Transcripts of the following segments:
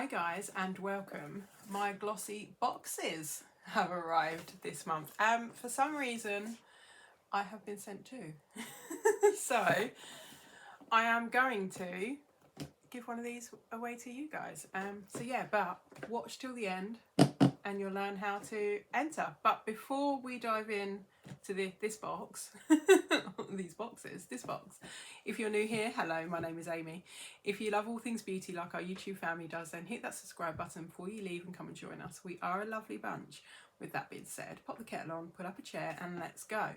Hi guys and welcome. My glossy boxes have arrived this month. For some reason I have been sent two. So I am going to give one of these away to you guys. So yeah, but watch till the end and you'll learn how to enter. But before we dive in to this box, this box, if you're new here, hello, my name is Amy. If you love all things beauty like our YouTube family does, then hit that subscribe button before you leave and come and join us. We are a lovely bunch. With that being said, pop the kettle on, put up a chair and let's go.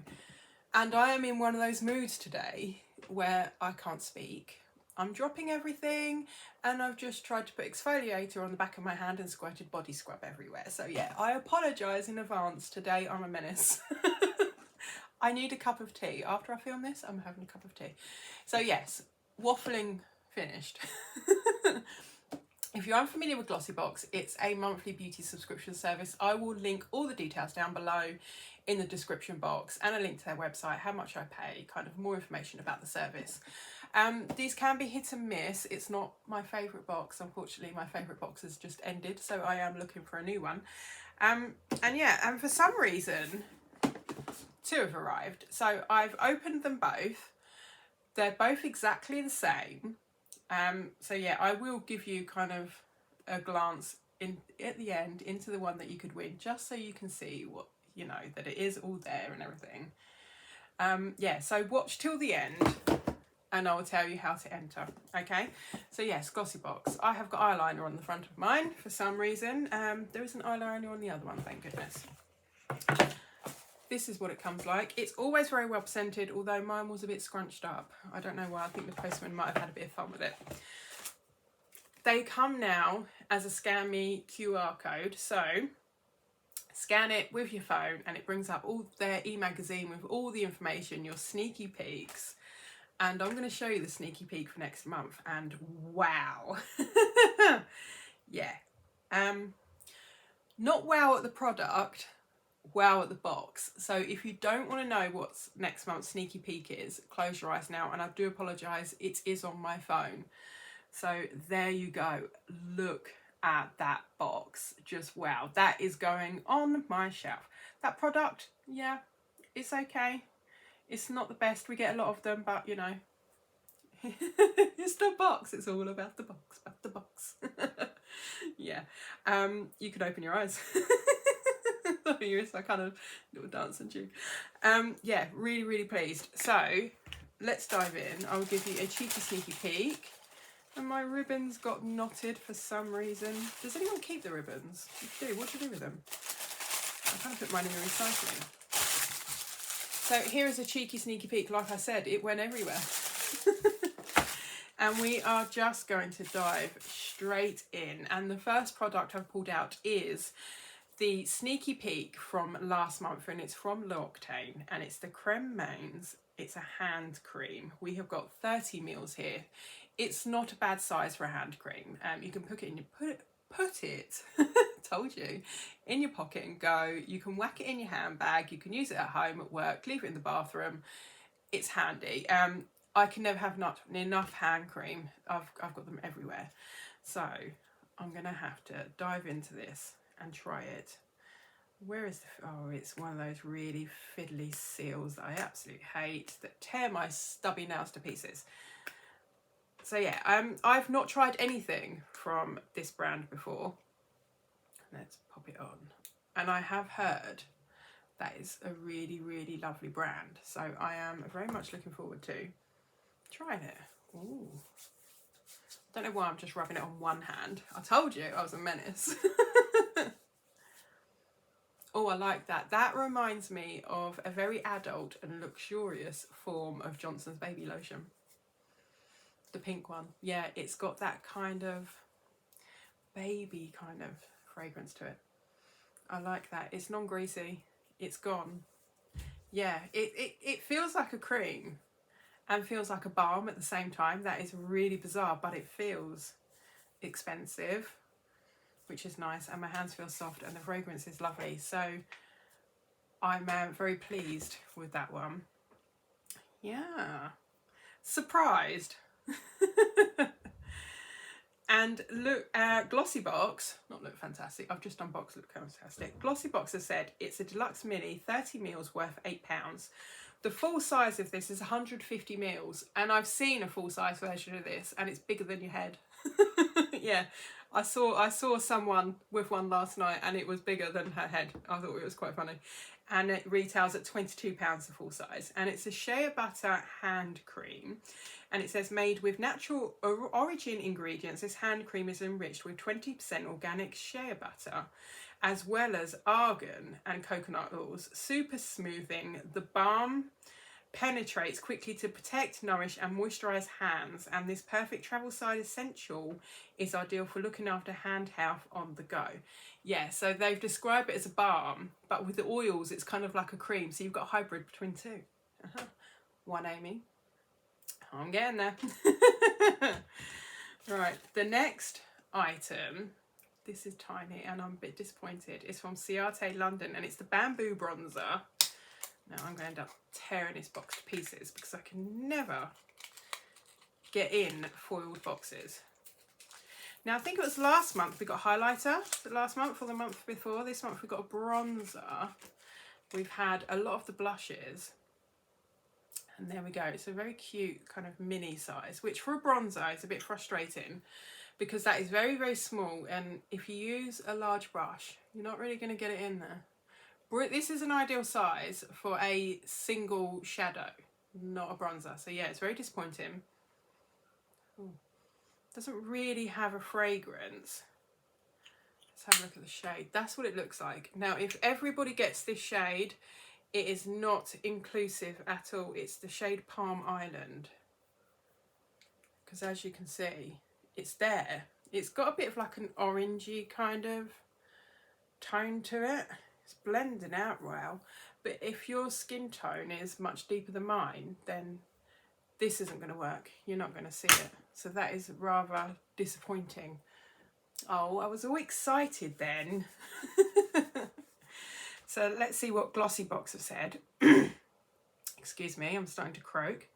And I am in one of those moods today where I can't speak. I'm dropping everything and I've just tried to put exfoliator on the back of my hand and squirted body scrub everywhere. So yeah, I apologise in advance. Today I'm a menace. I need a cup of tea. After I film this, I'm having a cup of tea. So yes, waffling finished. If you're unfamiliar with Glossybox, it's a monthly beauty subscription service. I will link all the details down below in the description box and a link to their website, how much I pay, kind of more information about the service. These can be hit and miss. It's not my favourite box. Unfortunately, my favourite box has just ended, so I am looking for a new one. And for some reason, two have arrived. So I've opened them both. They're both exactly the same. So yeah, I will give you kind of a glance in at the end into the one that you could win, just so you can see what, you know, that it is all there and everything. Yeah, so watch till the end and I will tell you how to enter. Okay, so yes, Glossybox. I have got eyeliner on the front of mine for some reason. There isn't eyeliner on the other one, thank goodness. This is what it comes like. It's always very well scented, although mine was a bit scrunched up. I don't know why. I think the postman might have had a bit of fun with it. They come now as a Scan Me QR code. So scan it with your phone and it brings up all their e-magazine with all the information, your sneaky peeks. And I'm going to show you the sneaky peek for next month. And wow. Yeah. Not wow at the product. Wow at the box. So if you don't want to know what next month's sneaky peek is, close your eyes now, and I do apologise, it is on my phone. So there you go. Look at that box. Just wow. That is going on my shelf. That product, yeah, it's okay. It's not the best. We get a lot of them, but you know, it's the box. It's all about the box, about the box. Yeah. You can open your eyes. It's that kind of little dancing tune. Yeah, really pleased. So let's dive in. I'll give you a cheeky sneaky peek. And my ribbons got knotted for some reason. Does anyone keep the ribbons? If you do, what do you do with them? I kind of put mine in the recycling. So here is a cheeky sneaky peek. Like I said, it went everywhere. And we are just going to dive straight in. And the first product I've pulled out is the sneaky peek from last month, and it's from L'Occitane, and it's the Creme Mains. It's a hand cream. We have got 30 mils here. It's not a bad size for a hand cream. You can put it in your put it told you, in your pocket and go. You can whack it in your handbag. You can use it at home, at work, leave it in the bathroom. It's handy. I can never have not enough hand cream. I've got them everywhere. So I'm gonna have to dive into this and try it. Where is the, oh, it's one of those really fiddly seals that I absolutely hate, that tear my stubby nails to pieces. So yeah, I've not tried anything from this brand before. Let's pop it on. And I have heard that is a really lovely brand. So I am very much looking forward to trying it. Ooh. Don't know why I'm just rubbing it on one hand. I told you I was a menace. Oh, I like that. That reminds me of a very adult and luxurious form of Johnson's baby lotion. The pink one. Yeah, it's got that kind of baby kind of fragrance to it. I like that. It's non-greasy. It's gone. Yeah, it feels like a cream and feels like a balm at the same time. That is really bizarre, but it feels expensive, which is nice, and my hands feel soft and the fragrance is lovely. So I'm very pleased with that one. Yeah, surprised. And look, Glossybox, not look fantastic, I've just unboxed look fantastic. Glossybox has said it's a deluxe mini, 30 mils worth £8. The full size of this is 150 mils, and I've seen a full size version of this, and it's bigger than your head. Yeah, I saw someone with one last night, and it was bigger than her head. I thought it was quite funny. And it retails at £22 the full size, and it's a shea butter hand cream, and it says made with natural origin ingredients. This hand cream is enriched with 20% organic shea butter, as well as argan and coconut oils, super smoothing. The balm penetrates quickly to protect, nourish and moisturize hands, and this perfect travel size essential is ideal for looking after hand health on the go. Yeah, so they've described it as a balm, but with the oils it's kind of like a cream, so you've got a hybrid between two. One Amy, I'm getting there. Right, the next item, this is tiny and I'm a bit disappointed, it's from Ciate London, and it's the bamboo bronzer. Now I'm going to end up tearing this box to pieces because I can never get in foiled boxes. Now I think it was last month we got a highlighter, the last month or the month before. This month we got a bronzer. We've had a lot of the blushes, and there we go. It's a very cute kind of mini size, which for a bronzer is a bit frustrating because that is very, very small, and if you use a large brush you're not really going to get it in there. This is an ideal size for a single shadow, not a bronzer. So yeah, it's very disappointing. Ooh. Doesn't really have a fragrance. Let's have a look at the shade. That's what it looks like. Now, if everybody gets this shade, it is not inclusive at all. It's the shade Palm Island. Because as you can see, it's there. It's got a bit of like an orangey kind of tone to it. It's blending out well. But if your skin tone is much deeper than mine, then this isn't going to work. You're not going to see it. So that is rather disappointing. Oh, I was all excited then. So let's see what Glossybox have said. Excuse me, I'm starting to croak.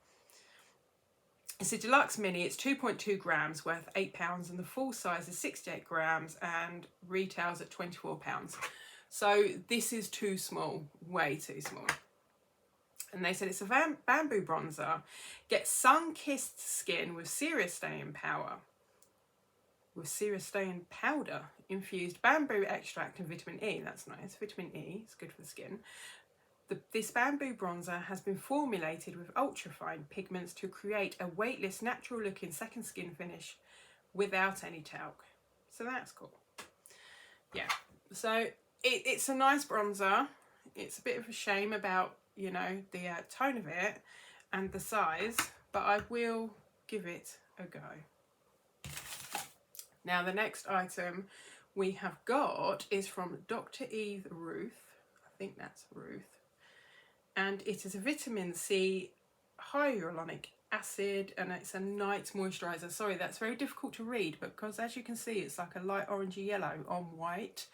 It's a deluxe mini. It's 2.2 grams worth £8, and the full size is 68 grams and retails at £24. So this is too small, way too small. And they said it's a bamboo bronzer. Get sun-kissed skin with serious staying power. With serious staying powder, infused bamboo extract and vitamin E. That's nice. Vitamin E is good for the skin. This bamboo bronzer has been formulated with ultrafine pigments to create a weightless, natural-looking second skin finish without any talc. So that's cool. Yeah. So it's a nice bronzer. It's a bit of a shame about, you know, the tone of it and the size, but I will give it a go. Now the next item we have got is from Dr. Eve Ruth. I think that's Ruth. And it is a vitamin C hyaluronic acid, and it's a night moisturiser. Sorry, that's very difficult to read, but because as you can see it's like a light orangey yellow on white.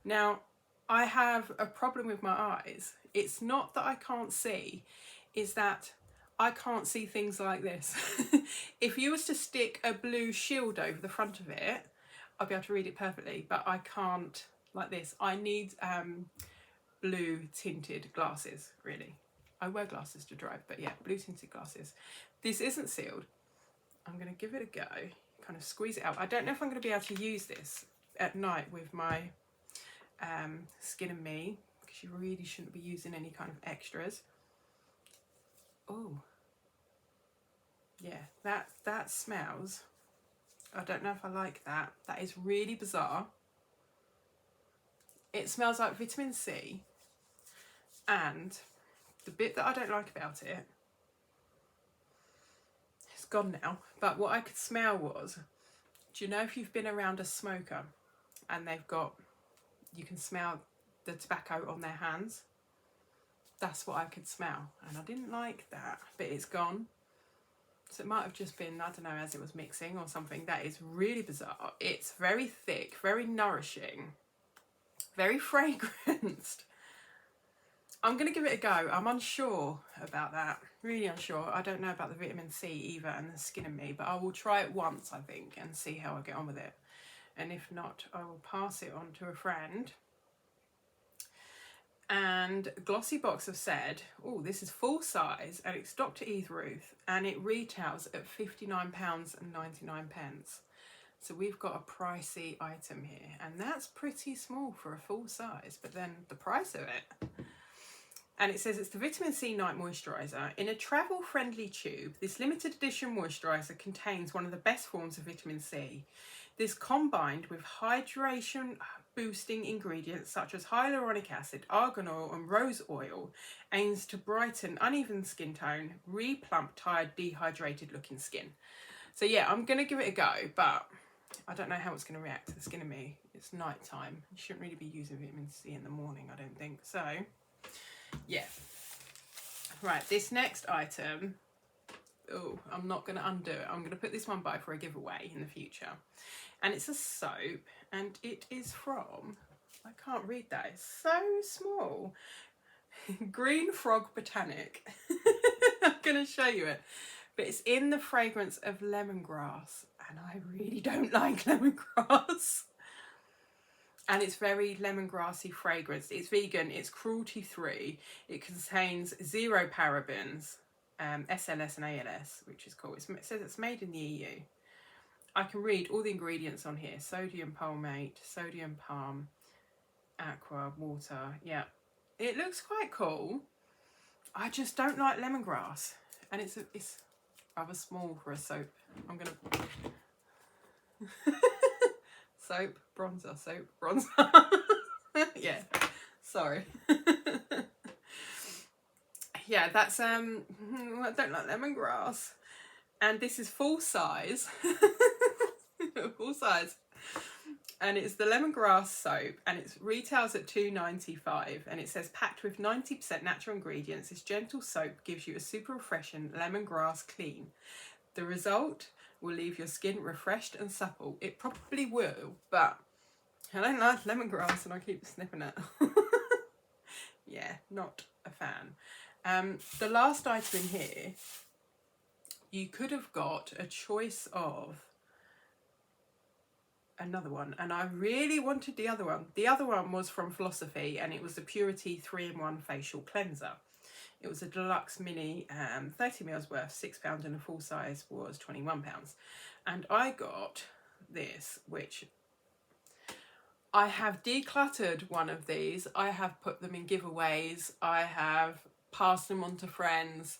Now I have a problem with my eyes. It's not that I can't see, it's that I can't see things like this. If you was to stick a blue shield over the front of it, I'd be able to read it perfectly, but I can't like this. I need blue tinted glasses, really. I wear glasses to drive, but yeah, blue tinted glasses. This isn't sealed. I'm going to give it a go, kind of squeeze it out. I don't know if I'm going to be able to use this at night with my Skin and Me, because you really shouldn't be using any kind of extras. Oh, yeah, that smells. I don't know if I like that. That is really bizarre. It smells like vitamin C, and the bit that I don't like about it, it's gone now, but what I could smell was, do you know if you've been around a smoker and they've got, you can smell the tobacco on their hands? That's what I could smell, and I didn't like that, but it's gone. So it might have just been, I don't know, as it was mixing or something. That is really bizarre. It's very thick, very nourishing, very fragranced. I'm going to give it a go. I'm unsure about that. Really unsure. I don't know about the vitamin C either and the Skin and Me, but I will try it once, I think, and see how I get on with it. And if not, I will pass it on to a friend. And Glossybox have said, oh, this is full size and it's Dr. Eve Ruth and it retails at £59.99. So we've got a pricey item here, and that's pretty small for a full size, but then the price of it. And it says it's the Vitamin C Night Moisturiser. In a travel-friendly tube, this limited edition moisturiser contains one of the best forms of vitamin C. This, combined with hydration-boosting ingredients such as hyaluronic acid, argan oil and rose oil, aims to brighten uneven skin tone, re-plump tired, dehydrated-looking skin. So yeah, I'm going to give it a go, but I don't know how it's going to react to the Skin and Me. It's night time. You shouldn't really be using vitamin C in the morning, I don't think. So yeah. Right, this next item, oh, I'm not going to undo it. I'm going to put this one by for a giveaway in the future. And it's a soap, and it is from, I can't read that, it's so small. Green Frog Botanic. I'm going to show you it. But it's in the fragrance of lemongrass, and I really don't like lemongrass. And it's very lemongrassy fragrance. It's vegan, it's cruelty-free. It contains 0 parabens, SLS and ALS, which is cool. It says it's made in the EU. I can read all the ingredients on here. Sodium palmate, sodium palm, aqua, water. Yeah, it looks quite cool. I just don't like lemongrass. And it's rather small for a soap. I'm going to... soap, bronzer. Yeah, sorry. Yeah, that's, I don't like lemongrass. And this is full size. Full size. And it's the lemongrass soap, and it retails at £2.95, and it says packed with 90% natural ingredients, this gentle soap gives you a super refreshing lemongrass clean. The result will leave your skin refreshed and supple. It probably will, but I don't like lemongrass and I keep sniffing it. Yeah, not a fan. The last item in here, you could have got a choice of another one, and I really wanted the other one. The other one was from Philosophy, and it was the Purity 3-in-1 Facial Cleanser. It was a deluxe mini, 30ml worth, £6, and a full size was £21. And I got this, which I have decluttered one of these. I have put them in giveaways. I have passed them on to friends.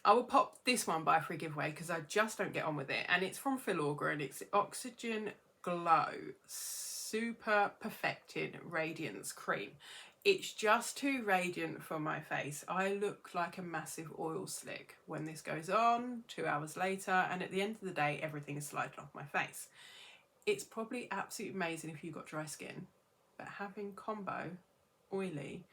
I will pop this one by for a giveaway because I just don't get on with it. And it's from Flora, and it's Oxygen Glow Super Perfecting Radiance Cream. It's just too radiant for my face. I look like a massive oil slick when this goes on 2 hours later, and at the end of the day everything is sliding off my face. It's probably absolutely amazing if you've got dry skin, but having combo oily,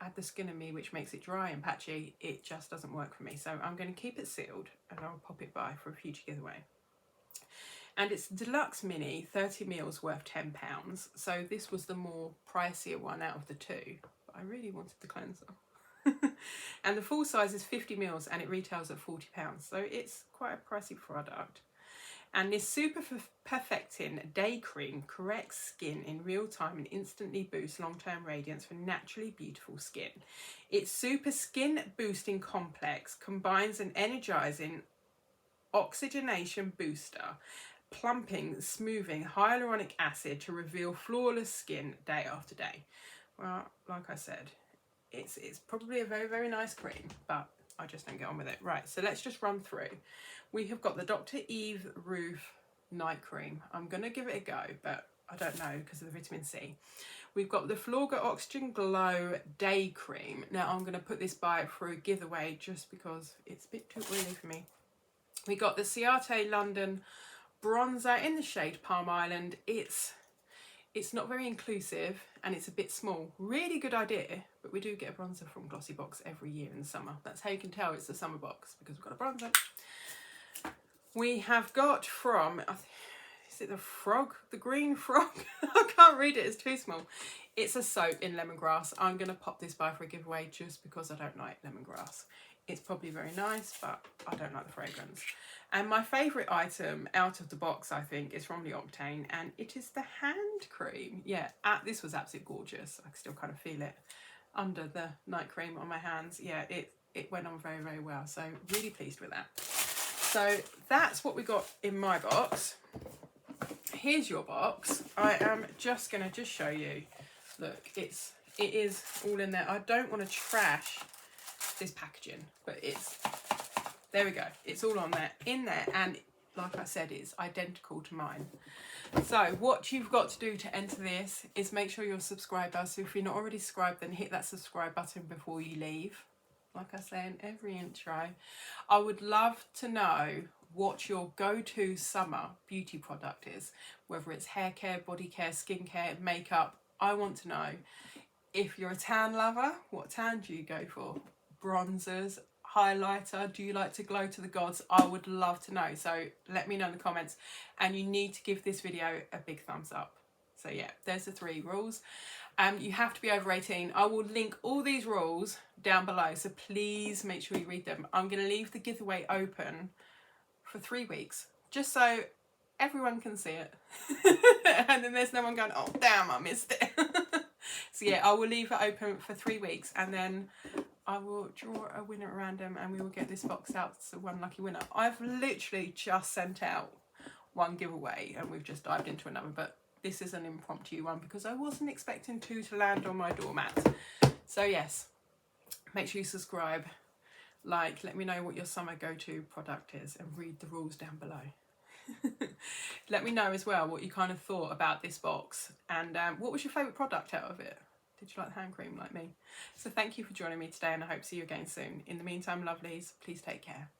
add the Skin and Me, which makes it dry and patchy, it just doesn't work for me. So I'm going to keep it sealed and I'll pop it by for a future giveaway. And it's deluxe mini, 30ml worth £10. So this was the more pricier one out of the two. But I really wanted the cleanser. And the full size is 50ml and it retails at £40. So it's quite a pricey product. And this Super Perfecting Day Cream corrects skin in real time and instantly boosts long-term radiance for naturally beautiful skin. Its Super Skin Boosting Complex combines an energizing oxygenation booster, plumping, smoothing hyaluronic acid to reveal flawless skin day after day. Well, like I said, it's probably a very, very nice cream, but I just don't get on with it. Right, so let's just run through. We have got the Dr. Eve Ruth Night Cream. I'm going to give it a go, but I don't know because of the vitamin C. We've got the Flora Oxygen Glow Day Cream. Now, I'm going to put this by for a giveaway just because it's a bit too oily for me. We got the Ciate London Bronzer in the shade Palm Island. It's not very inclusive and it's a bit small. Really good idea, but we do get a bronzer from Glossybox every year in the summer. That's how you can tell it's the summer box, because we've got a bronzer. We have got from, is it the frog? The green frog? I can't read it, it's too small. It's a soap in lemongrass. I'm going to pop this by for a giveaway just because I don't like lemongrass. It's probably very nice, but I don't like the fragrance. And my favourite item out of the box, I think, is from the Octane, and it is the hand cream. Yeah, this was absolutely gorgeous. I can still kind of feel it under the night cream on my hands. Yeah, it went on very, very well. So really pleased with that. So that's what we got in my box. Here's your box. I am just going to show you. Look, it is all in there. I don't want to trash this packaging, but there we go. It's all on there, in there, and like I said, it's identical to mine. So what you've got to do to enter this is make sure you're a subscriber. So if you're not already subscribed, then hit that subscribe button before you leave. Like I say in every intro, I would love to know what your go-to summer beauty product is, whether it's hair care, body care, skin care, makeup. I want to know. If you're a tan lover, what tan do you go for? Bronzers, highlighter, do you like to glow to the gods? I would love to know, so let me know in the comments, and you need to give this video a big thumbs up. So yeah, there's the 3 rules. You have to be over 18. I will link all these rules down below, so please make sure you read them. I'm going to leave the giveaway open for 3 weeks, just so everyone can see it. And then there's no one going, oh damn, I missed it. So yeah, I will leave it open for 3 weeks, and then I will draw a winner at random, and we will get this box out to one lucky winner. I've literally just sent out 1 giveaway, and we've just dived into another, but this is an impromptu one because I wasn't expecting 2 to land on my doormat. So yes, make sure you subscribe, like, let me know what your summer go-to product is, and read the rules down below. Let me know as well what you kind of thought about this box, and what was your favourite product out of it? Did you like the hand cream like me? So thank you for joining me today, and I hope to see you again soon. In the meantime, lovelies, please take care.